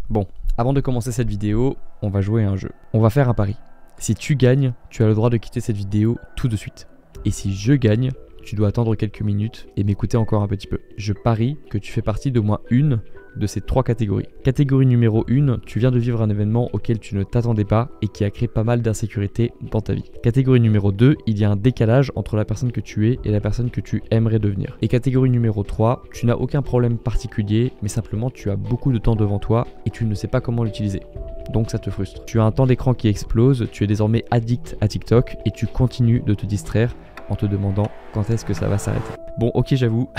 Bon, avant de commencer cette vidéo, on va jouer à un jeu. On va faire un pari. Si tu gagnes, tu as le droit de quitter cette vidéo tout de suite. Et si je gagne, tu dois attendre quelques minutes et m'écouter encore un petit peu. Je parie que tu fais partie d'au moins une de ces trois catégories. Catégorie numéro 1, tu viens de vivre un événement auquel tu ne t'attendais pas et qui a créé pas mal d'insécurité dans ta vie. Catégorie numéro 2, il y a un décalage entre la personne que tu es et la personne que tu aimerais devenir. Et catégorie numéro 3, tu n'as aucun problème particulier, mais simplement tu as beaucoup de temps devant toi et tu ne sais pas comment l'utiliser. Donc ça te frustre. Tu as un temps d'écran qui explose, tu es désormais addict à TikTok et tu continues de te distraire en te demandant quand est-ce que ça va s'arrêter. Bon, ok, j'avoue,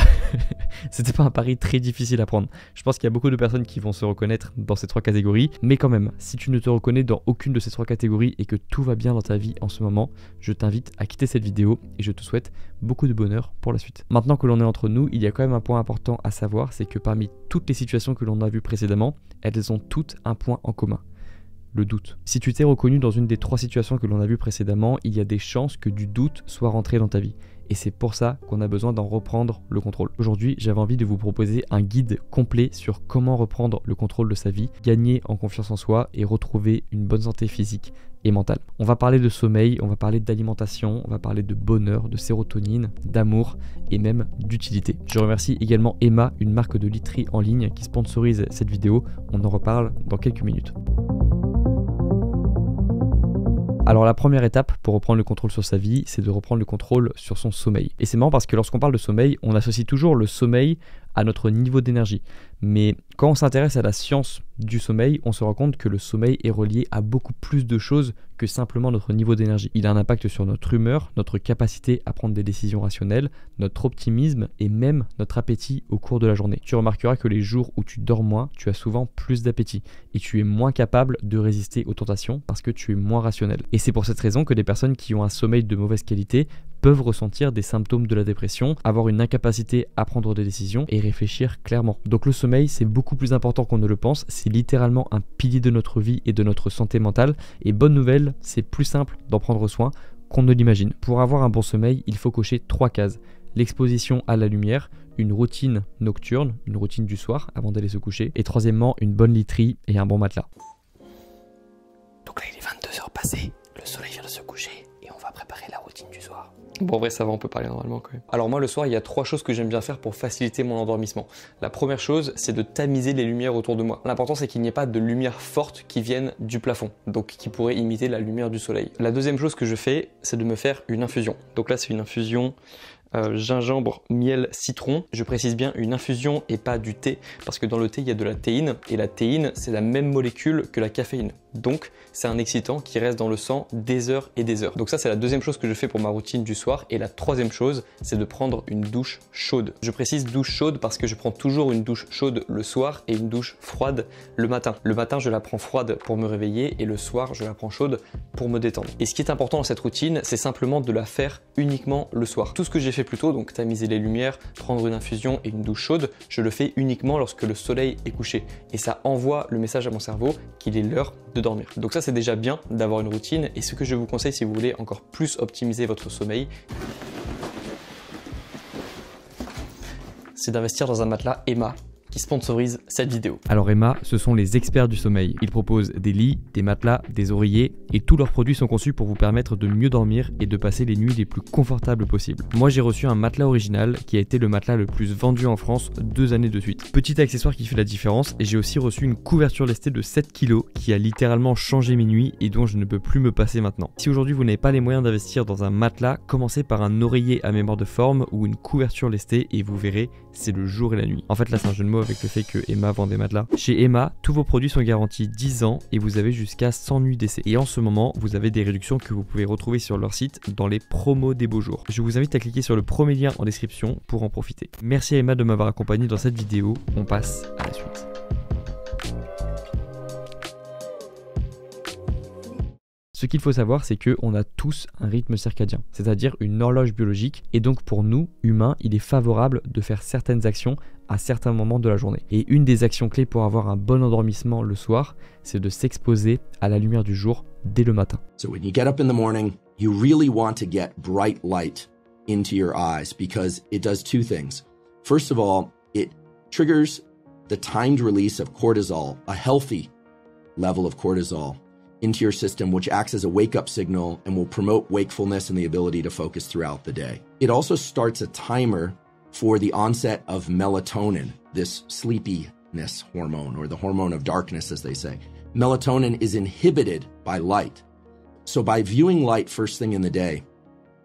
c'était pas un pari très difficile à prendre. Je pense qu'il y a beaucoup de personnes qui vont se reconnaître dans ces trois catégories, mais quand même, si tu ne te reconnais dans aucune de ces trois catégories et que tout va bien dans ta vie en ce moment, je t'invite à quitter cette vidéo et je te souhaite beaucoup de bonheur pour la suite. Maintenant que l'on est entre nous, il y a quand même un point important à savoir, c'est que parmi toutes les situations que l'on a vues précédemment, elles ont toutes un point en commun. Le doute. Si tu t'es reconnu dans une des trois situations que l'on a vues précédemment, il y a des chances que du doute soit rentré dans ta vie. Et c'est pour ça qu'on a besoin d'en reprendre le contrôle. Aujourd'hui, j'avais envie de vous proposer un guide complet sur comment reprendre le contrôle de sa vie, gagner en confiance en soi et retrouver une bonne santé physique et mentale. On va parler de sommeil, on va parler d'alimentation, on va parler de bonheur, de sérotonine, d'amour et même d'utilité. Je remercie également Emma, une marque de literie en ligne qui sponsorise cette vidéo. On en reparle dans quelques minutes. Alors la première étape pour reprendre le contrôle sur sa vie, c'est de reprendre le contrôle sur son sommeil. Et c'est marrant parce que lorsqu'on parle de sommeil, on associe toujours le sommeil à notre niveau d'énergie. Mais quand on s'intéresse à la science du sommeil, on se rend compte que le sommeil est relié à beaucoup plus de choses que simplement notre niveau d'énergie. Il a un impact sur notre humeur, notre capacité à prendre des décisions rationnelles, notre optimisme et même notre appétit au cours de la journée. Tu remarqueras que les jours où tu dors moins, tu as souvent plus d'appétit et tu es moins capable de résister aux tentations parce que tu es moins rationnel. Et c'est pour cette raison que des personnes qui ont un sommeil de mauvaise qualité peuvent ressentir des symptômes de la dépression, avoir une incapacité à prendre des décisions et réfléchir clairement. Donc le sommeil, c'est beaucoup plus important qu'on ne le pense, c'est littéralement un pilier de notre vie et de notre santé mentale. Et bonne nouvelle, c'est plus simple d'en prendre soin qu'on ne l'imagine. Pour avoir un bon sommeil, il faut cocher 3 cases. L'exposition à la lumière, une routine nocturne, une routine du soir avant d'aller se coucher, et troisièmement, une bonne literie et un bon matelas. Donc là, il est 22h passé, le soleil vient de se coucher et on va préparer la routine du soir. Bon, en vrai, ça va, on peut parler normalement quand même. Alors moi, le soir, il y a 3 choses que j'aime bien faire pour faciliter mon endormissement. La première chose, c'est de tamiser les lumières autour de moi. L'important, c'est qu'il n'y ait pas de lumière forte qui vienne du plafond, donc qui pourrait imiter la lumière du soleil. La deuxième chose que je fais, c'est de me faire une infusion. Donc là, c'est une infusion gingembre, miel, citron. Je précise bien une infusion et pas du thé, parce que dans le thé, il y a de la théine, et la théine, c'est la même molécule que la caféine. Donc, c'est un excitant qui reste dans le sang des heures et des heures. Donc ça, c'est la deuxième chose que je fais pour ma routine du soir. Et la troisième chose, c'est de prendre une douche chaude. Je précise douche chaude parce que je prends toujours une douche chaude le soir et une douche froide le matin. Le matin, je la prends froide pour me réveiller et le soir, je la prends chaude pour me détendre. Et ce qui est important dans cette routine, c'est simplement de la faire uniquement le soir. Tout ce que j'ai fait plus tôt, donc tamiser les lumières, prendre une infusion et une douche chaude, je le fais uniquement lorsque le soleil est couché. Et ça envoie le message à mon cerveau qu'il est l'heure de dormir. Donc ça, c'est déjà bien d'avoir une routine, et ce que je vous conseille si vous voulez encore plus optimiser votre sommeil, c'est d'investir dans un matelas Emma qui sponsorise cette vidéo. Alors Emma, ce sont les experts du sommeil. Ils proposent des lits, des matelas, des oreillers et tous leurs produits sont conçus pour vous permettre de mieux dormir et de passer les nuits les plus confortables possibles. Moi, j'ai reçu un matelas original qui a été le matelas le plus vendu en France 2 années de suite. Petit accessoire qui fait la différence, et j'ai aussi reçu une couverture lestée de 7 kg qui a littéralement changé mes nuits et dont je ne peux plus me passer maintenant. Si aujourd'hui vous n'avez pas les moyens d'investir dans un matelas, commencez par un oreiller à mémoire de forme ou une couverture lestée et vous verrez, c'est le jour et la nuit. En fait là, c'est un jeu de mots avec le fait que Emma vend des matelas. Chez Emma, tous vos produits sont garantis 10 ans et vous avez jusqu'à 100 nuits d'essai. Et en ce moment, vous avez des réductions que vous pouvez retrouver sur leur site dans les promos des beaux jours. Je vous invite à cliquer sur le premier lien en description pour en profiter. Merci à Emma de m'avoir accompagné dans cette vidéo. On passe à la suite. Ce qu'il faut savoir, c'est qu'on a tous un rythme circadien, c'est-à-dire une horloge biologique, et donc pour nous, humains, il est favorable de faire certaines actions à certains moments de la journée. Et une des actions clés pour avoir un bon endormissement le soir, c'est de s'exposer à la lumière du jour dès le matin. So when you get up in the morning, you really want to get bright light into your eyes because it does 2 things. First of all, it triggers the timed release of cortisol, a healthy level of cortisol, into your system, which acts as a wake-up signal and will promote wakefulness and the ability to focus throughout the day. It also starts a timer for the onset of melatonin, this sleepiness hormone, or the hormone of darkness, as they say. Melatonin is inhibited by light. So by viewing light first thing in the day,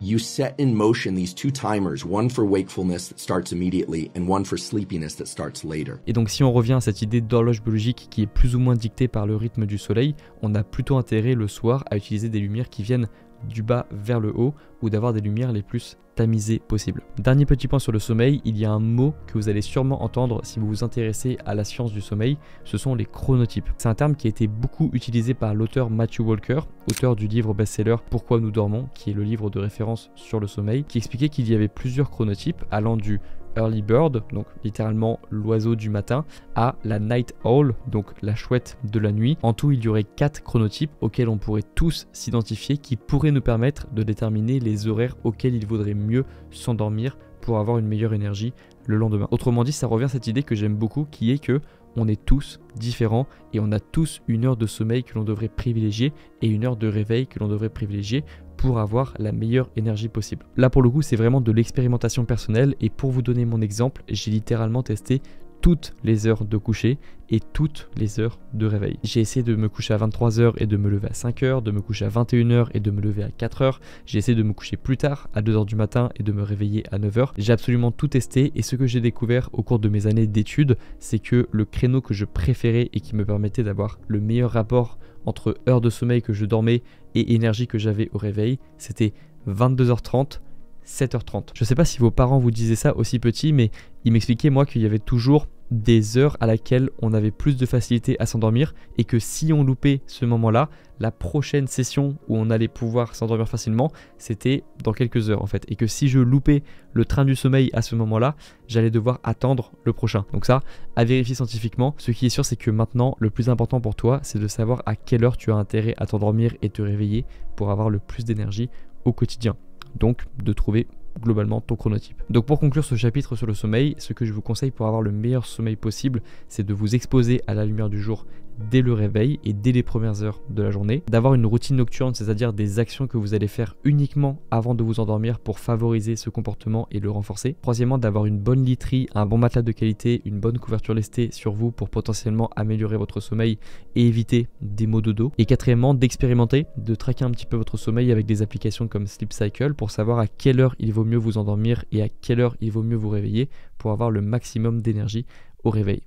you set in motion these two timers, one for wakefulness that starts immediately and one for sleepiness that starts later. Et donc si on revient à cette idée d'horloge biologique qui est plus ou moins dictée par le rythme du soleil, on a plutôt intérêt le soir à utiliser des lumières qui viennent du bas vers le haut ou d'avoir des lumières les plus tamisées possibles. Dernier petit point sur le sommeil, il y a un mot que vous allez sûrement entendre si vous vous intéressez à la science du sommeil, ce sont les chronotypes. C'est un terme qui a été beaucoup utilisé par l'auteur Matthew Walker, auteur du livre best-seller Pourquoi nous dormons, qui est le livre de référence sur le sommeil, qui expliquait qu'il y avait plusieurs chronotypes allant du early bird, donc littéralement l'oiseau du matin, à la night owl, donc la chouette de la nuit. En tout, il y aurait 4 chronotypes auxquels on pourrait tous s'identifier qui pourraient nous permettre de déterminer les horaires auxquels il vaudrait mieux s'endormir pour avoir une meilleure énergie le lendemain. Autrement dit, ça revient à cette idée que j'aime beaucoup qui est que on est tous différents et on a tous une heure de sommeil que l'on devrait privilégier et une heure de réveil que l'on devrait privilégier pour avoir la meilleure énergie possible. Là pour le coup c'est vraiment de l'expérimentation personnelle et pour vous donner mon exemple, j'ai littéralement testé toutes les heures de coucher et toutes les heures de réveil. J'ai essayé de me coucher à 23h et de me lever à 5h, de me coucher à 21h et de me lever à 4h. J'ai essayé de me coucher plus tard à 2h du matin et de me réveiller à 9h. J'ai absolument tout testé et ce que j'ai découvert au cours de mes années d'études, c'est que le créneau que je préférais et qui me permettait d'avoir le meilleur rapport entre heures de sommeil que je dormais et énergie que j'avais au réveil, c'était 22h30, 7h30. Je sais pas si vos parents vous disaient ça aussi petit, mais ils m'expliquaient moi qu'il y avait toujours des heures à laquelle on avait plus de facilité à s'endormir et que si on loupait ce moment-là, la prochaine session où on allait pouvoir s'endormir facilement, c'était dans quelques heures en fait. Et que si je loupais le train du sommeil à ce moment-là, j'allais devoir attendre le prochain. Donc ça, à vérifier scientifiquement. Ce qui est sûr, c'est que maintenant, le plus important pour toi, c'est de savoir à quelle heure tu as intérêt à t'endormir et te réveiller pour avoir le plus d'énergie au quotidien. Donc de trouver globalement ton chronotype. Donc pour conclure ce chapitre sur le sommeil, ce que je vous conseille pour avoir le meilleur sommeil possible, c'est de vous exposer à la lumière du jour dès le réveil et dès les premières heures de la journée, d'avoir une routine nocturne, c'est-à-dire des actions que vous allez faire uniquement avant de vous endormir pour favoriser ce comportement et le renforcer. Troisièmement, d'avoir une bonne literie, un bon matelas de qualité, une bonne couverture lestée sur vous pour potentiellement améliorer votre sommeil et éviter des maux de dos. Et quatrièmement, d'expérimenter, de traquer un petit peu votre sommeil avec des applications comme Sleep Cycle pour savoir à quelle heure il vaut mieux vous endormir et à quelle heure il vaut mieux vous réveiller pour avoir le maximum d'énergie au réveil.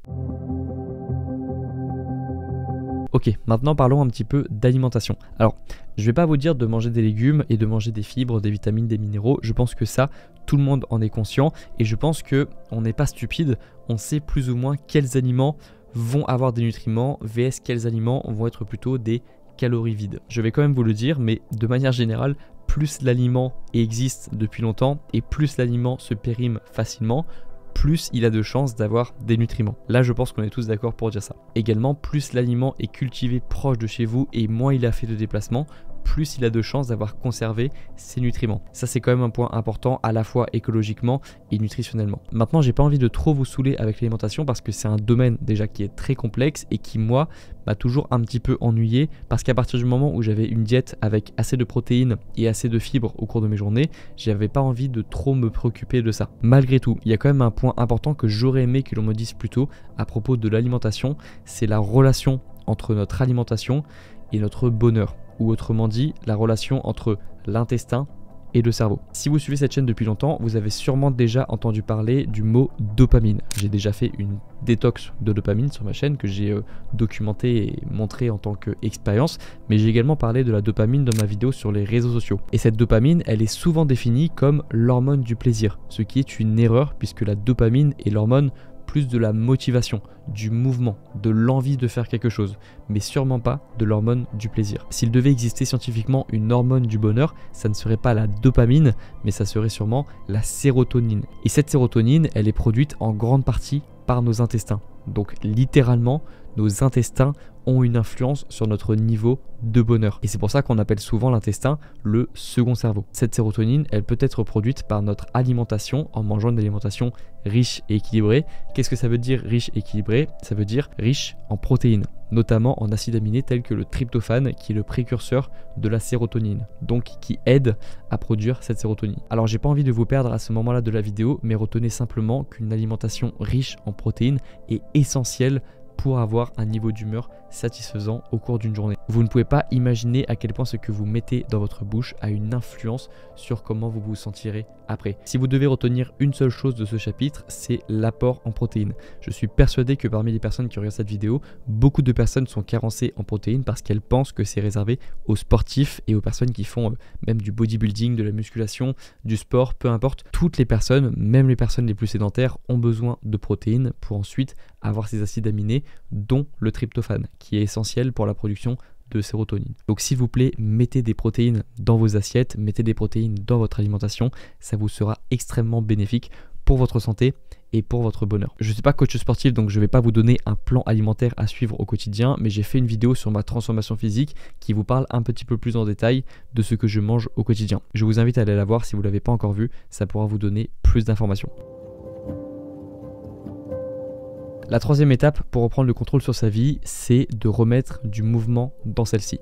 Ok, maintenant parlons un petit peu d'alimentation. Alors, je ne vais pas vous dire de manger des légumes et de manger des fibres, des vitamines, des minéraux. Je pense que ça, tout le monde en est conscient et je pense qu'on n'est pas stupide. On sait plus ou moins quels aliments vont avoir des nutriments vs quels aliments vont être plutôt des calories vides. Je vais quand même vous le dire, mais de manière générale, plus l'aliment existe depuis longtemps et plus l'aliment se périme facilement, plus il a de chances d'avoir des nutriments. Là, je pense qu'on est tous d'accord pour dire ça. Également, plus l'aliment est cultivé proche de chez vous et moins il a fait de déplacement, plus il a de chances d'avoir conservé ses nutriments. Ça, c'est quand même un point important à la fois écologiquement et nutritionnellement. Maintenant, j'ai pas envie de trop vous saouler avec l'alimentation parce que c'est un domaine déjà qui est très complexe et qui, moi, m'a toujours un petit peu ennuyé parce qu'à partir du moment où j'avais une diète avec assez de protéines et assez de fibres au cours de mes journées, j'avais pas envie de trop me préoccuper de ça. Malgré tout, il y a quand même un point important que j'aurais aimé que l'on me dise plus tôt à propos de l'alimentation, c'est la relation entre notre alimentation et notre bonheur. Ou autrement dit, la relation entre l'intestin et le cerveau. Si vous suivez cette chaîne depuis longtemps, vous avez sûrement déjà entendu parler du mot dopamine. J'ai déjà fait une détox de dopamine sur ma chaîne que j'ai documenté et montré en tant qu'expérience, mais j'ai également parlé de la dopamine dans ma vidéo sur les réseaux sociaux. Et cette dopamine, elle est souvent définie comme l'hormone du plaisir, ce qui est une erreur puisque la dopamine est l'hormone plus de la motivation, du mouvement, de l'envie de faire quelque chose, mais sûrement pas de l'hormone du plaisir. S'il devait exister scientifiquement une hormone du bonheur, ça ne serait pas la dopamine, mais ça serait sûrement la sérotonine. Et cette sérotonine, elle est produite en grande partie par nos intestins. Donc littéralement, nos intestins ont une influence sur notre niveau de bonheur. Et c'est pour ça qu'on appelle souvent l'intestin le second cerveau. Cette sérotonine, elle peut être produite par notre alimentation en mangeant une alimentation riche et équilibrée. Qu'est-ce que ça veut dire riche et équilibré? Ça veut dire riche en protéines, notamment en acides aminés tels que le tryptophane qui est le précurseur de la sérotonine, donc qui aide à produire cette sérotonine. Alors j'ai pas envie de vous perdre à ce moment-là de la vidéo, mais retenez simplement qu'une alimentation riche en protéines est essentielle pour avoir un niveau d'humeur satisfaisant au cours d'une journée. Vous ne pouvez pas imaginer à quel point ce que vous mettez dans votre bouche a une influence sur comment vous vous sentirez après. Si vous devez retenir une seule chose de ce chapitre, c'est l'apport en protéines. Je suis persuadé que parmi les personnes qui regardent cette vidéo, beaucoup de personnes sont carencées en protéines parce qu'elles pensent que c'est réservé aux sportifs et aux personnes qui font même du bodybuilding, de la musculation, du sport, peu importe. Toutes les personnes, même les personnes les plus sédentaires, ont besoin de protéines pour ensuite avoir ces acides aminés, dont le tryptophane, qui est essentiel pour la production de sérotonine. Donc s'il vous plaît, mettez des protéines dans vos assiettes, mettez des protéines dans votre alimentation, ça vous sera extrêmement bénéfique pour votre santé et pour votre bonheur. Je ne suis pas coach sportif, donc je ne vais pas vous donner un plan alimentaire à suivre au quotidien, mais j'ai fait une vidéo sur ma transformation physique qui vous parle un petit peu plus en détail de ce que je mange au quotidien. Je vous invite à aller la voir si vous ne l'avez pas encore vue, ça pourra vous donner plus d'informations. La troisième étape pour reprendre le contrôle sur sa vie, c'est de remettre du mouvement dans celle-ci.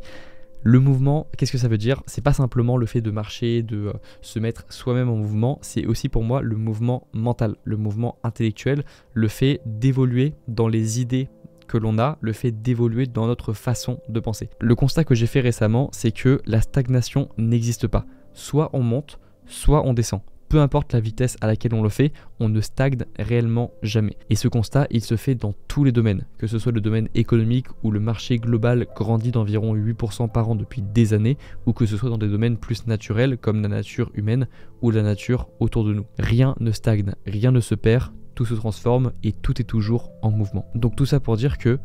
Le mouvement, qu'est-ce que ça veut dire? C'est pas simplement le fait de marcher, de se mettre soi-même en mouvement, c'est aussi pour moi le mouvement mental, le mouvement intellectuel, le fait d'évoluer dans les idées que l'on a, le fait d'évoluer dans notre façon de penser. Le constat que j'ai fait récemment, c'est que la stagnation n'existe pas. Soit on monte, soit on descend. Peu importe la vitesse à laquelle on le fait, on ne stagne réellement jamais. Et ce constat, il se fait dans tous les domaines, que ce soit le domaine économique où le marché global grandit d'environ 8% par an depuis des années, ou que ce soit dans des domaines plus naturels comme la nature humaine ou la nature autour de nous. Rien ne stagne, rien ne se perd, tout se transforme et tout est toujours en mouvement. Donc tout ça pour dire que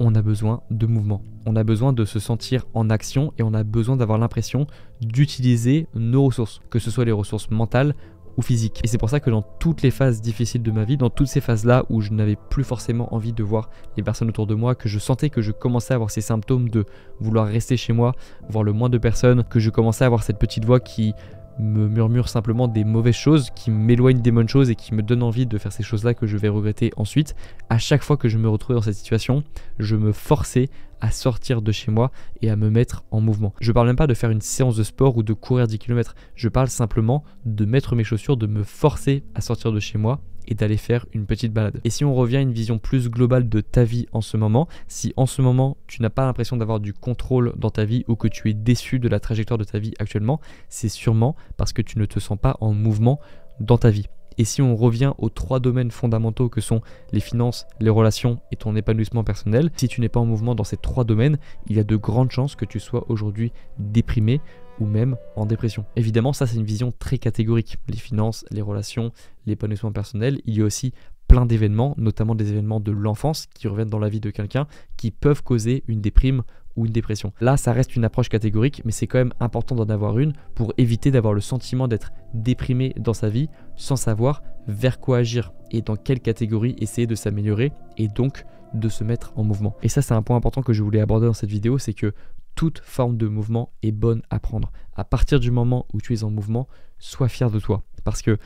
on a besoin de mouvement. On a besoin de se sentir en action et on a besoin d'avoir l'impression d'utiliser nos ressources, que ce soit les ressources mentales ou physiques. Et c'est pour ça que dans toutes les phases difficiles de ma vie, dans toutes ces phases-là où je n'avais plus forcément envie de voir les personnes autour de moi, que je sentais que je commençais à avoir ces symptômes de vouloir rester chez moi, voir le moins de personnes, que je commençais à avoir cette petite voix qui me murmure simplement des mauvaises choses, qui m'éloigne des bonnes choses et qui me donne envie de faire ces choses-là que je vais regretter ensuite. À chaque fois que je me retrouvais dans cette situation, je me forçais à sortir de chez moi et à me mettre en mouvement. Je parle même pas de faire une séance de sport ou de courir 10 km, je parle simplement de mettre mes chaussures, de me forcer à sortir de chez moi et d'aller faire une petite balade. Et si on revient à une vision plus globale de ta vie en ce moment, si en ce moment tu n'as pas l'impression d'avoir du contrôle dans ta vie ou que tu es déçu de la trajectoire de ta vie actuellement, c'est sûrement parce que tu ne te sens pas en mouvement dans ta vie. Et si on revient aux trois domaines fondamentaux que sont les finances, les relations et ton épanouissement personnel, si tu n'es pas en mouvement dans ces trois domaines, il y a de grandes chances que tu sois aujourd'hui déprimé ou même en dépression. Évidemment, ça c'est une vision très catégorique. Les finances, les relations, l'épanouissement personnel, il y a aussi plein d'événements, notamment des événements de l'enfance qui reviennent dans la vie de quelqu'un, qui peuvent causer une déprime ou une dépression. Là, ça reste une approche catégorique, mais c'est quand même important d'en avoir une pour éviter d'avoir le sentiment d'être déprimé dans sa vie sans savoir vers quoi agir et dans quelle catégorie essayer de s'améliorer et donc de se mettre en mouvement. Et ça, c'est un point important que je voulais aborder dans cette vidéo, c'est que toute forme de mouvement est bonne à prendre. À partir du moment où tu es en mouvement, sois fier de toi. Parce que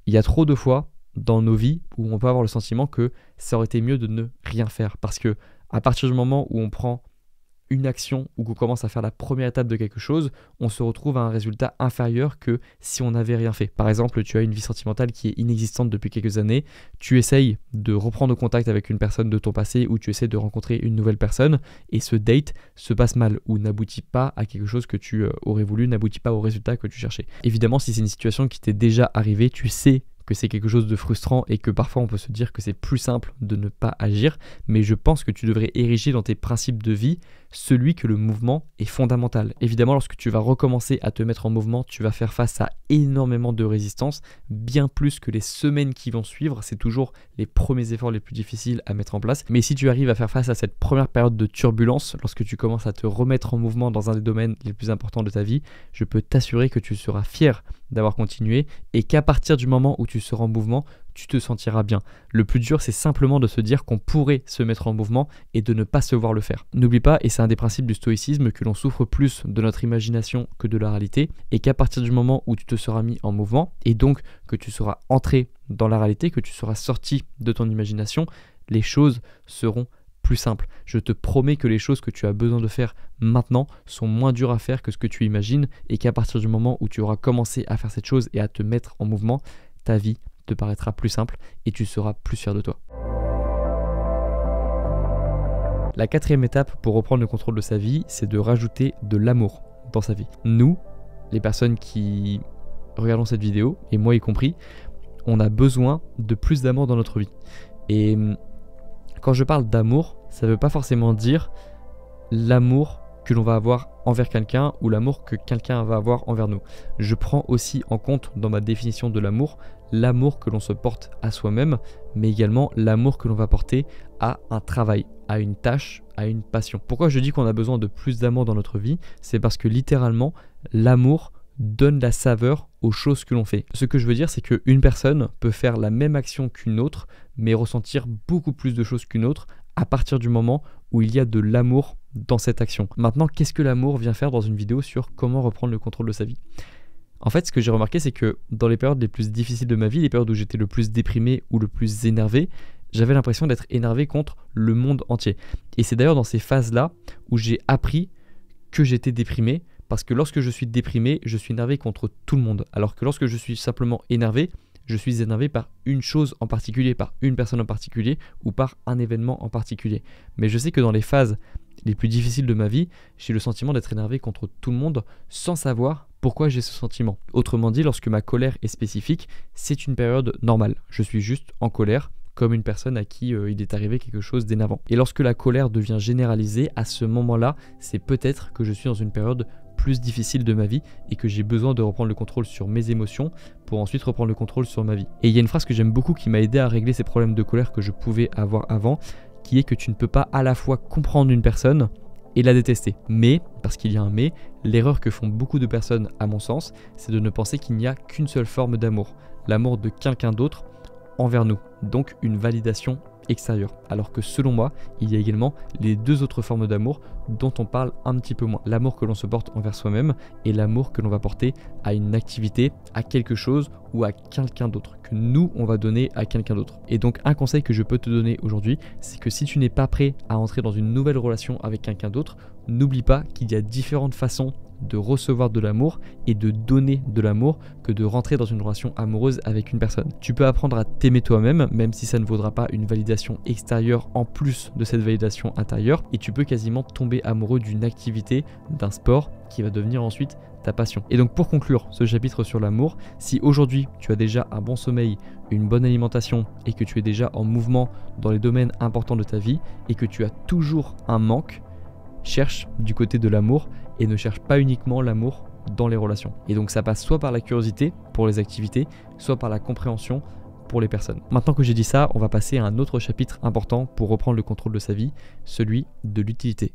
il y a trop de fois dans nos vies où on peut avoir le sentiment que ça aurait été mieux de ne rien faire. Parce que à partir du moment où on prend une action ou qu'on commence à faire la première étape de quelque chose, on se retrouve à un résultat inférieur que si on n'avait rien fait. Par exemple, tu as une vie sentimentale qui est inexistante depuis quelques années, tu essayes de reprendre contact avec une personne de ton passé ou tu essaies de rencontrer une nouvelle personne et ce date se passe mal ou n'aboutit pas à quelque chose que tu aurais voulu, n'aboutit pas au résultat que tu cherchais. Évidemment, si c'est une situation qui t'est déjà arrivée, tu sais que c'est quelque chose de frustrant et que parfois on peut se dire que c'est plus simple de ne pas agir, mais je pense que tu devrais ériger dans tes principes de vie celui que le mouvement est fondamental. Évidemment, lorsque tu vas recommencer à te mettre en mouvement, tu vas faire face à énormément de résistance, bien plus que les semaines qui vont suivre. C'est toujours les premiers efforts les plus difficiles à mettre en place. Mais si tu arrives à faire face à cette première période de turbulence, lorsque tu commences à te remettre en mouvement dans un des domaines les plus importants de ta vie, je peux t'assurer que tu seras fier d'avoir continué et qu'à partir du moment où tu seras en mouvement, tu te sentiras bien. Le plus dur, c'est simplement de se dire qu'on pourrait se mettre en mouvement et de ne pas se voir le faire. N'oublie pas, et c'est un des principes du stoïcisme, que l'on souffre plus de notre imagination que de la réalité, et qu'à partir du moment où tu te seras mis en mouvement, et donc que tu seras entré dans la réalité, que tu seras sorti de ton imagination, les choses seront plus simple. Je te promets que les choses que tu as besoin de faire maintenant sont moins dures à faire que ce que tu imagines et qu'à partir du moment où tu auras commencé à faire cette chose et à te mettre en mouvement, ta vie te paraîtra plus simple et tu seras plus fier de toi. La quatrième étape pour reprendre le contrôle de sa vie, c'est de rajouter de l'amour dans sa vie. Nous, les personnes qui regardons cette vidéo, et moi y compris, on a besoin de plus d'amour dans notre vie. Et quand je parle d'amour, ça ne veut pas forcément dire l'amour que l'on va avoir envers quelqu'un ou l'amour que quelqu'un va avoir envers nous. Je prends aussi en compte dans ma définition de l'amour que l'on se porte à soi-même, mais également l'amour que l'on va porter à un travail, à une tâche, à une passion. Pourquoi je dis qu'on a besoin de plus d'amour dans notre vie? C'est parce que littéralement, l'amour donne la saveur aux choses que l'on fait. Ce que je veux dire, c'est qu'une personne peut faire la même action qu'une autre, mais ressentir beaucoup plus de choses qu'une autre à partir du moment où il y a de l'amour dans cette action. Maintenant, qu'est-ce que l'amour vient faire dans une vidéo sur comment reprendre le contrôle de sa vie? En fait, ce que j'ai remarqué, c'est que dans les périodes les plus difficiles de ma vie, les périodes où j'étais le plus déprimé ou le plus énervé, j'avais l'impression d'être énervé contre le monde entier. Et c'est d'ailleurs dans ces phases-là où j'ai appris que j'étais déprimé, parce que lorsque je suis déprimé, je suis énervé contre tout le monde. Alors que lorsque je suis simplement énervé, je suis énervé par une chose en particulier, par une personne en particulier ou par un événement en particulier. Mais je sais que dans les phases les plus difficiles de ma vie, j'ai le sentiment d'être énervé contre tout le monde sans savoir pourquoi j'ai ce sentiment. Autrement dit, lorsque ma colère est spécifique, c'est une période normale. Je suis juste en colère, comme une personne à qui il est arrivé quelque chose d'énervant. Et lorsque la colère devient généralisée, à ce moment-là, c'est peut-être que je suis dans une période plus difficile de ma vie et que j'ai besoin de reprendre le contrôle sur mes émotions pour ensuite reprendre le contrôle sur ma vie. Et il y a une phrase que j'aime beaucoup qui m'a aidé à régler ces problèmes de colère que je pouvais avoir avant, qui est que tu ne peux pas à la fois comprendre une personne et la détester. Mais, parce qu'il y a un mais, l'erreur que font beaucoup de personnes à mon sens, c'est de ne penser qu'il n'y a qu'une seule forme d'amour, l'amour de quelqu'un d'autre envers nous, donc une validation extérieure. Alors que selon moi, il y a également les deux autres formes d'amour dont on parle un petit peu moins. L'amour que l'on se porte envers soi-même et l'amour que l'on va porter à une activité, à quelque chose ou à quelqu'un d'autre, que nous on va donner à quelqu'un d'autre. Et donc un conseil que je peux te donner aujourd'hui, c'est que si tu n'es pas prêt à entrer dans une nouvelle relation avec quelqu'un d'autre, n'oublie pas qu'il y a différentes façons de recevoir de l'amour et de donner de l'amour que de rentrer dans une relation amoureuse avec une personne. Tu peux apprendre à t'aimer toi-même, même si ça ne vaudra pas une validation extérieure en plus de cette validation intérieure, et tu peux quasiment tomber amoureux d'une activité, d'un sport qui va devenir ensuite ta passion. Et donc pour conclure ce chapitre sur l'amour, si aujourd'hui tu as déjà un bon sommeil, une bonne alimentation et que tu es déjà en mouvement dans les domaines importants de ta vie et que tu as toujours un manque, cherche du côté de l'amour et ne cherche pas uniquement l'amour dans les relations. Et donc ça passe soit par la curiosité pour les activités, soit par la compréhension pour les personnes. Maintenant que j'ai dit ça, on va passer à un autre chapitre important pour reprendre le contrôle de sa vie, celui de l'utilité.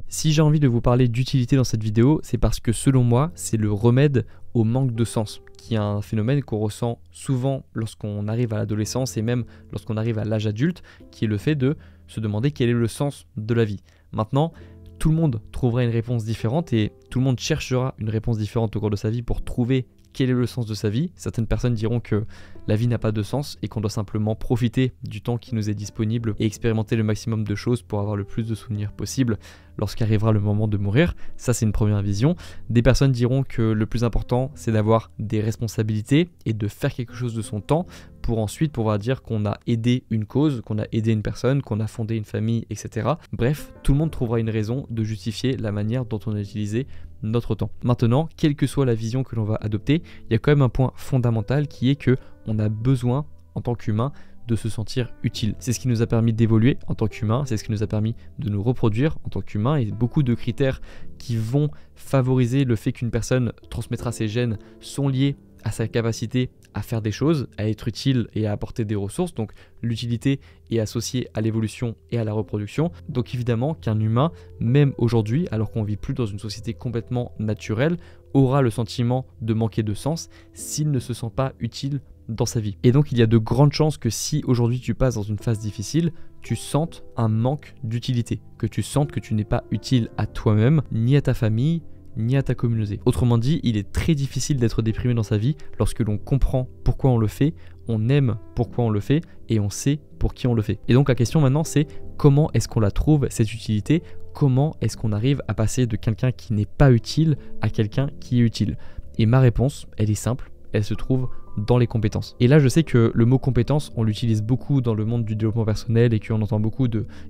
Si j'ai envie de vous parler d'utilité dans cette vidéo, c'est parce que selon moi, c'est le remède au manque de sens, qui est un phénomène qu'on ressent souvent lorsqu'on arrive à l'adolescence et même lorsqu'on arrive à l'âge adulte, qui est le fait de se demander quel est le sens de la vie. Maintenant, tout le monde trouvera une réponse différente et tout le monde cherchera une réponse différente au cours de sa vie pour trouver quel est le sens de sa vie. Certaines personnes diront que la vie n'a pas de sens et qu'on doit simplement profiter du temps qui nous est disponible et expérimenter le maximum de choses pour avoir le plus de souvenirs possible lorsqu'arrivera le moment de mourir. Ça, c'est une première vision. Des personnes diront que le plus important, c'est d'avoir des responsabilités et de faire quelque chose de son temps pour ensuite pouvoir dire qu'on a aidé une cause, qu'on a aidé une personne, qu'on a fondé une famille, etc. Bref, tout le monde trouvera une raison de justifier la manière dont on a utilisé notre temps. Maintenant, quelle que soit la vision que l'on va adopter, il y a quand même un point fondamental qui est que on a besoin, en tant qu'humain, de se sentir utile. C'est ce qui nous a permis d'évoluer en tant qu'humain, c'est ce qui nous a permis de nous reproduire en tant qu'humain, et beaucoup de critères qui vont favoriser le fait qu'une personne transmettra ses gènes sont liés à sa capacité à faire des choses, à être utile et à apporter des ressources. Donc l'utilité est associée à l'évolution et à la reproduction. Donc évidemment qu'un humain, même aujourd'hui, alors qu'on vit plus dans une société complètement naturelle, aura le sentiment de manquer de sens s'il ne se sent pas utile dans sa vie. Et donc il y a de grandes chances que si aujourd'hui tu passes dans une phase difficile, tu sentes un manque d'utilité, que tu sentes que tu n'es pas utile à toi-même, ni à ta famille, ni à ta communauté. Autrement dit, il est très difficile d'être déprimé dans sa vie lorsque l'on comprend pourquoi on le fait, on aime pourquoi on le fait et on sait pour qui on le fait. Et donc la question maintenant c'est comment est-ce qu'on la trouve cette utilité? Comment est-ce qu'on arrive à passer de quelqu'un qui n'est pas utile à quelqu'un qui est utile? Et ma réponse, elle est simple, elle se trouve dans les compétences. Et là je sais que le mot compétence on l'utilise beaucoup dans le monde du développement personnel et qu'on entend beaucoup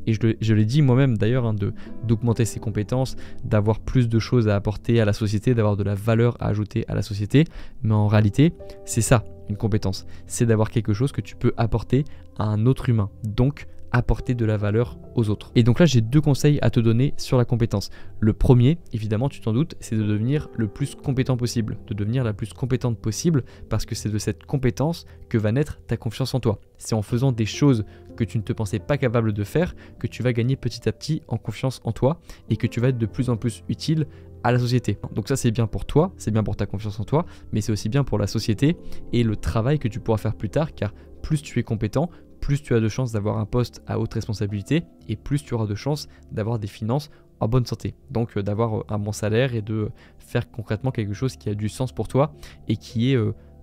et je l'ai dit moi-même d'ailleurs, d'augmenter ses compétences, d'avoir plus de choses à apporter à la société, d'avoir de la valeur à ajouter à la société, mais en réalité c'est ça une compétence, c'est d'avoir quelque chose que tu peux apporter à un autre humain, donc apporter de la valeur aux autres. Et donc là j'ai 2 conseils à te donner sur la compétence. Le premier, évidemment tu t'en doutes, c'est de devenir le plus compétent possible, de devenir la plus compétente possible, parce que c'est de cette compétence que va naître ta confiance en toi. C'est en faisant des choses que tu ne te pensais pas capable de faire que tu vas gagner petit à petit en confiance en toi et que tu vas être de plus en plus utile à la société. Donc ça c'est bien pour toi, c'est bien pour ta confiance en toi, mais c'est aussi bien pour la société et le travail que tu pourras faire plus tard, car plus tu es compétent, plus tu as de chances d'avoir un poste à haute responsabilité et plus tu auras de chances d'avoir des finances en bonne santé. Donc d'avoir un bon salaire et de faire concrètement quelque chose qui a du sens pour toi et qui est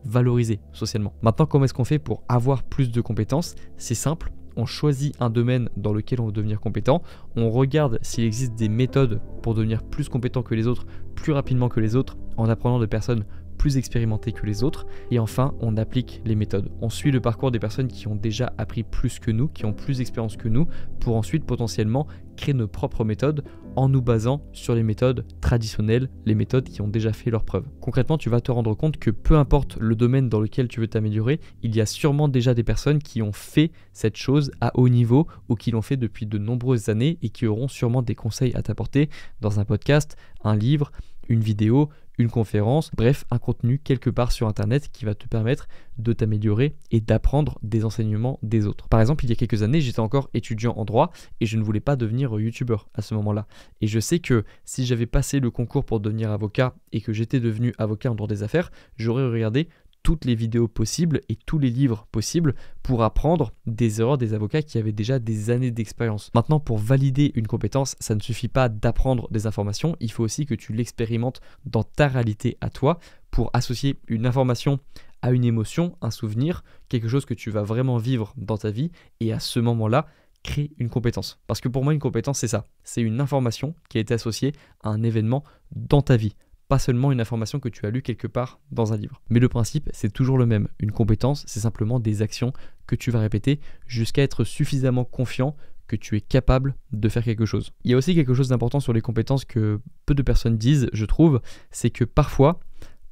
valorisé socialement. Maintenant, comment est-ce qu'on fait pour avoir plus de compétences? C'est simple. On choisit un domaine dans lequel on veut devenir compétent, on regarde s'il existe des méthodes pour devenir plus compétent que les autres, plus rapidement que les autres, en apprenant de personnes plus expérimentées que les autres, et enfin on applique les méthodes. On suit le parcours des personnes qui ont déjà appris plus que nous, qui ont plus d'expérience que nous, pour ensuite potentiellement créer nos propres méthodes en nous basant sur les méthodes traditionnelles, les méthodes qui ont déjà fait leurs preuves. Concrètement, tu vas te rendre compte que peu importe le domaine dans lequel tu veux t'améliorer, il y a sûrement déjà des personnes qui ont fait cette chose à haut niveau ou qui l'ont fait depuis de nombreuses années et qui auront sûrement des conseils à t'apporter dans un podcast, un livre, une vidéo, une conférence, bref, un contenu quelque part sur internet qui va te permettre de t'améliorer et d'apprendre des enseignements des autres. Par exemple, il y a quelques années, j'étais encore étudiant en droit et je ne voulais pas devenir youtubeur à ce moment-là. Et je sais que si j'avais passé le concours pour devenir avocat et que j'étais devenu avocat en droit des affaires, j'aurais regardé toutes les vidéos possibles et tous les livres possibles pour apprendre des erreurs des avocats qui avaient déjà des années d'expérience. Maintenant, pour valider une compétence, ça ne suffit pas d'apprendre des informations, il faut aussi que tu l'expérimentes dans ta réalité à toi pour associer une information à une émotion, un souvenir, quelque chose que tu vas vraiment vivre dans ta vie et à ce moment-là, créer une compétence. Parce que pour moi, une compétence, c'est ça. C'est une information qui a été associée à un événement dans ta vie. Pas seulement une information que tu as lue quelque part dans un livre. Mais le principe, c'est toujours le même. Une compétence, c'est simplement des actions que tu vas répéter jusqu'à être suffisamment confiant que tu es capable de faire quelque chose. Il y a aussi quelque chose d'important sur les compétences que peu de personnes disent, je trouve, c'est que parfois,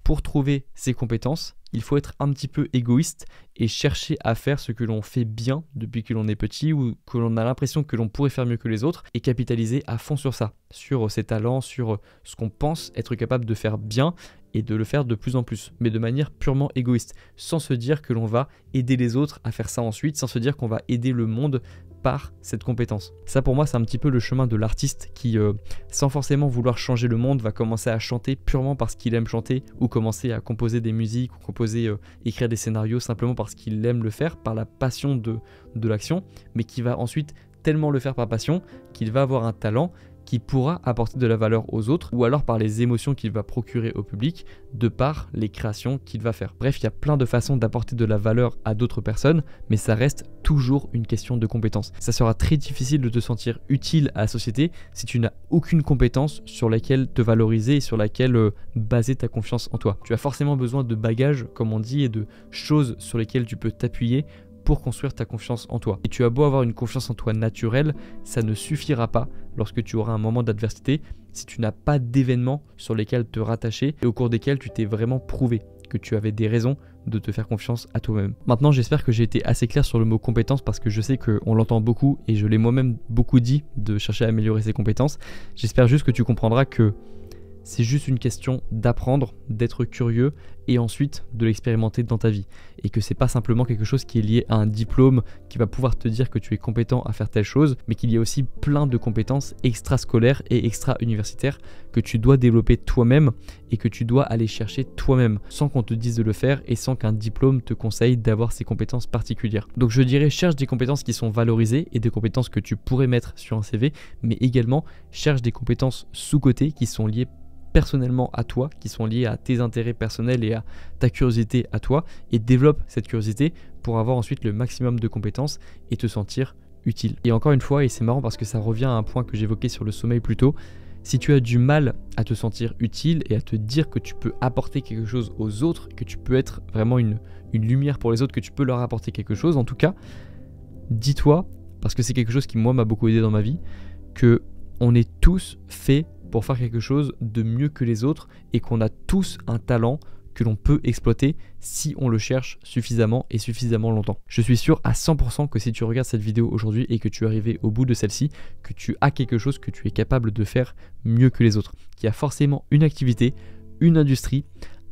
pour trouver ces compétences, il faut être un petit peu égoïste et chercher à faire ce que l'on fait bien depuis que l'on est petit ou que l'on a l'impression que l'on pourrait faire mieux que les autres et capitaliser à fond sur ça, sur ses talents, sur ce qu'on pense être capable de faire bien et de le faire de plus en plus, mais de manière purement égoïste, sans se dire que l'on va aider les autres à faire ça ensuite, sans se dire qu'on va aider le monde par cette compétence. Ça pour moi c'est un petit peu le chemin de l'artiste qui sans forcément vouloir changer le monde va commencer à chanter purement parce qu'il aime chanter ou commencer à composer des musiques ou écrire des scénarios simplement parce qu'il aime le faire par la passion de l'action, mais qui va ensuite tellement le faire par passion qu'il va avoir un talent qui pourra apporter de la valeur aux autres ou alors par les émotions qu'il va procurer au public de par les créations qu'il va faire. Bref, il y a plein de façons d'apporter de la valeur à d'autres personnes, mais ça reste toujours une question de compétence. Ça sera très difficile de te sentir utile à la société si tu n'as aucune compétence sur laquelle te valoriser et sur laquelle baser ta confiance en toi. Tu as forcément besoin de bagages, comme on dit, et de choses sur lesquelles tu peux t'appuyer pour construire ta confiance en toi. Et tu as beau avoir une confiance en toi naturelle, ça ne suffira pas lorsque tu auras un moment d'adversité si tu n'as pas d'événements sur lesquels te rattacher et au cours desquels tu t'es vraiment prouvé que tu avais des raisons de te faire confiance à toi-même. Maintenant, j'espère que j'ai été assez clair sur le mot compétence parce que je sais qu'on l'entend beaucoup et je l'ai moi-même beaucoup dit de chercher à améliorer ses compétences. J'espère juste que tu comprendras que c'est juste une question d'apprendre, d'être curieux et ensuite de l'expérimenter dans ta vie. Et que c'est pas simplement quelque chose qui est lié à un diplôme qui va pouvoir te dire que tu es compétent à faire telle chose, mais qu'il y a aussi plein de compétences extrascolaires et extra-universitaires que tu dois développer toi-même et que tu dois aller chercher toi-même, sans qu'on te dise de le faire et sans qu'un diplôme te conseille d'avoir ces compétences particulières. Donc je dirais, cherche des compétences qui sont valorisées et des compétences que tu pourrais mettre sur un CV, mais également cherche des compétences sous-cotées qui sont liées personnellement à toi, qui sont liées à tes intérêts personnels et à ta curiosité à toi, et développe cette curiosité pour avoir ensuite le maximum de compétences et te sentir utile. Et encore une fois, et c'est marrant parce que ça revient à un point que j'évoquais sur le sommeil plus tôt, si tu as du mal à te sentir utile et à te dire que tu peux apporter quelque chose aux autres, que tu peux être vraiment une lumière pour les autres, que tu peux leur apporter quelque chose, en tout cas, dis-toi, parce que c'est quelque chose qui moi m'a beaucoup aidé dans ma vie, que on est tous faits pour faire quelque chose de mieux que les autres et qu'on a tous un talent que l'on peut exploiter si on le cherche suffisamment et suffisamment longtemps. Je suis sûr à 100% que si tu regardes cette vidéo aujourd'hui et que tu es arrivé au bout de celle-ci, que tu as quelque chose que tu es capable de faire mieux que les autres, qu'il y a forcément une activité, une industrie,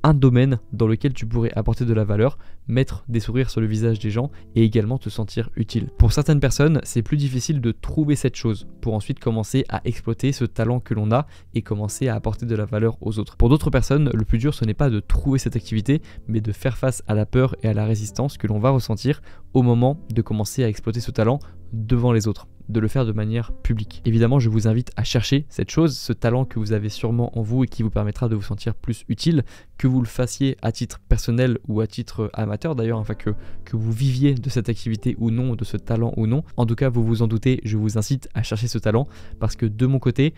un domaine dans lequel tu pourrais apporter de la valeur, mettre des sourires sur le visage des gens et également te sentir utile. Pour certaines personnes, c'est plus difficile de trouver cette chose pour ensuite commencer à exploiter ce talent que l'on a et commencer à apporter de la valeur aux autres. Pour d'autres personnes, le plus dur, ce n'est pas de trouver cette activité, mais de faire face à la peur et à la résistance que l'on va ressentir au moment de commencer à exploiter ce talent devant les autres, de le faire de manière publique. Évidemment, je vous invite à chercher cette chose, ce talent que vous avez sûrement en vous et qui vous permettra de vous sentir plus utile, que vous le fassiez à titre personnel ou à titre amateur d'ailleurs, enfin que vous viviez de cette activité ou non, de ce talent ou non. En tout cas, vous vous en doutez, je vous incite à chercher ce talent parce que de mon côté,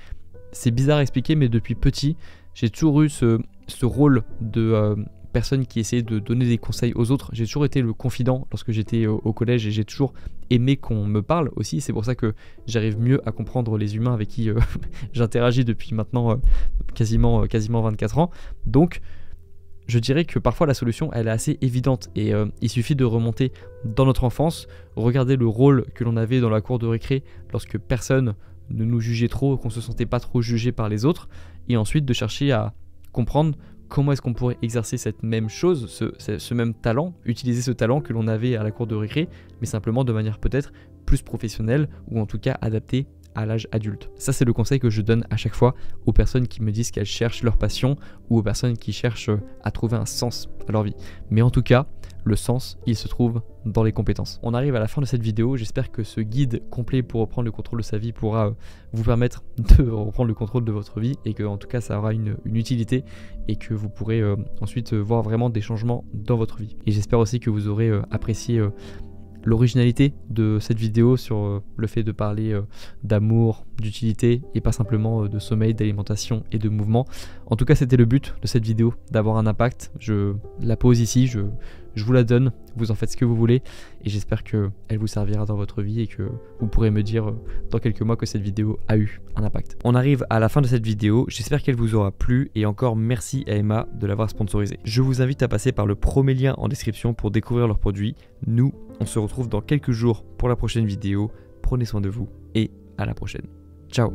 c'est bizarre à expliquer, mais depuis petit, j'ai toujours eu ce rôle de personne qui essayait de donner des conseils aux autres. J'ai toujours été le confident lorsque j'étais au collège et j'ai toujours aimé qu'on me parle aussi. C'est pour ça que j'arrive mieux à comprendre les humains avec qui j'interagis depuis maintenant quasiment 24 ans. Donc, je dirais que parfois la solution elle est assez évidente et il suffit de remonter dans notre enfance, regarder le rôle que l'on avait dans la cour de récré lorsque personne ne nous jugeait trop, qu'on se sentait pas trop jugé par les autres, et ensuite de chercher à comprendre comment est-ce qu'on pourrait exercer cette même chose, ce même talent, utiliser ce talent que l'on avait à la cour de récré, mais simplement de manière peut-être plus professionnelle ou en tout cas adaptée à l'âge adulte. Ça, c'est le conseil que je donne à chaque fois aux personnes qui me disent qu'elles cherchent leur passion ou aux personnes qui cherchent à trouver un sens à leur vie. Mais en tout cas, le sens, il se trouve dans les compétences. On arrive à la fin de cette vidéo. J'espère que ce guide complet pour reprendre le contrôle de sa vie pourra vous permettre de reprendre le contrôle de votre vie et que en tout cas ça aura une utilité et que vous pourrez ensuite voir vraiment des changements dans votre vie. Et j'espère aussi que vous aurez apprécié l'originalité de cette vidéo sur le fait de parler d'amour, d'utilité et pas simplement de sommeil, d'alimentation et de mouvement. En tout cas, c'était le but de cette vidéo, d'avoir un impact. Je la pose ici, je vous la donne, vous en faites ce que vous voulez et j'espère qu'elle vous servira dans votre vie et que vous pourrez me dire dans quelques mois que cette vidéo a eu un impact. On arrive à la fin de cette vidéo, j'espère qu'elle vous aura plu et encore merci à Emma de l'avoir sponsorisée. Je vous invite à passer par le premier lien en description pour découvrir leurs produits. Nous, on se retrouve dans quelques jours pour la prochaine vidéo. Prenez soin de vous et à la prochaine. Ciao!